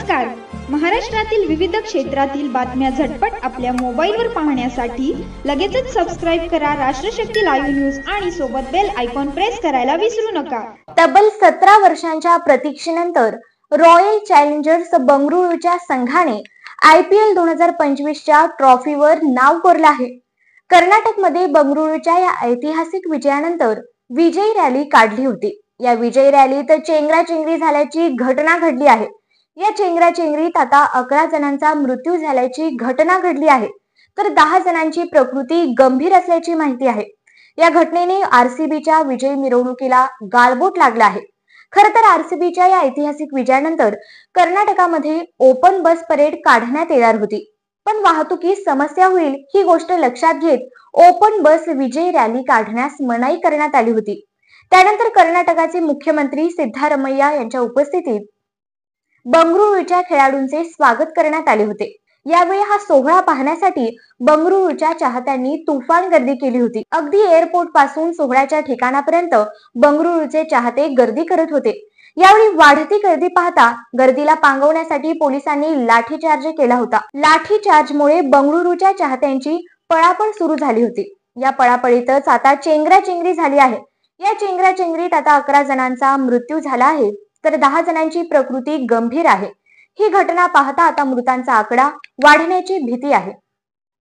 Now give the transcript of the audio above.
नमस्कार. महाराष्ट्रातील विविध क्षेत्रातील बातम्या झटपट आपल्या मोबाईलवर पाहण्यासाठी लगेचच सबस्क्राइब करा राष्ट्रशक्ती लाईव्ह न्यूज आणि सोबत बेल आयकॉन प्रेस करायला विसरू नका. तब्बल 17 वर्षांच्या प्रतीक्षेनंतर रॉयल चॅलेंजर्स बंगळुरूच्या संघाने IPL 2025 च्या ट्रॉफीवर नाव कोरलं आहे. कर्नाटकमध्ये बंगळुरूच्या या ऐतिहासिक विजयानंतर विजयी रॅली काढली होती. या विजयी रॅलीत चेंगराचेंगरी झाल्याची घटना घडली आहे. या चेंगराचेंगरीत आता 11 जणांचा मृत्यू झाल्याची घटना घडली आहे, तर 10 जणांची प्रकृती गंभीर असल्याची माहिती आहे. या घटनेने RCBच्या विजयी मिरवणुकीला गाळबोट लागला आहे. खरं तर RCBच्या या ऐतिहासिक विजयानंतर कर्नाटकामध्ये ओपन बस परेड काढण्यात येणार होती, पण वाहतुकीस समस्या होईल ही गोष्ट लक्षात घेत ओपन बस विजयी रॅली काढण्यास मनाई करण्यात आली होती. त्यानंतर कर्नाटकाचे मुख्यमंत्री सिद्धारमैया यांच्या उपस्थितीत बंगळुरूच्या खेळाडूंचे स्वागत करण्यात आले होते. यावेळी हा सोहळा पाहण्यासाठी बंगळुरूच्या चाहत्यांनी तुफान गर्दी केली होती. अगदी एअरपोर्ट पासून सोहळ्याच्या ठिकाणापर्यंत बंगळुरूचे चाहते गर्दी करत होते. यावेळी वाढती गर्दी पाहता गर्दीला पांगवण्यासाठी पोलिसांनी लाठीचार्ज केला होता. लाठीचार्जमुळे बंगळुरूच्या चाहत्यांची पळापळ सुरू झाली होती. या पळापळीतच आता चेंगराचेंगरी झाली आहे. या चेंगराचेंगरीत आता 11 जणांचा मृत्यू झाला आहे, तर 10 जणांची प्रकृती गंभीर आहे. ही घटना पाहता आता मृतांचा आकडा वाढण्याची भीती आहे.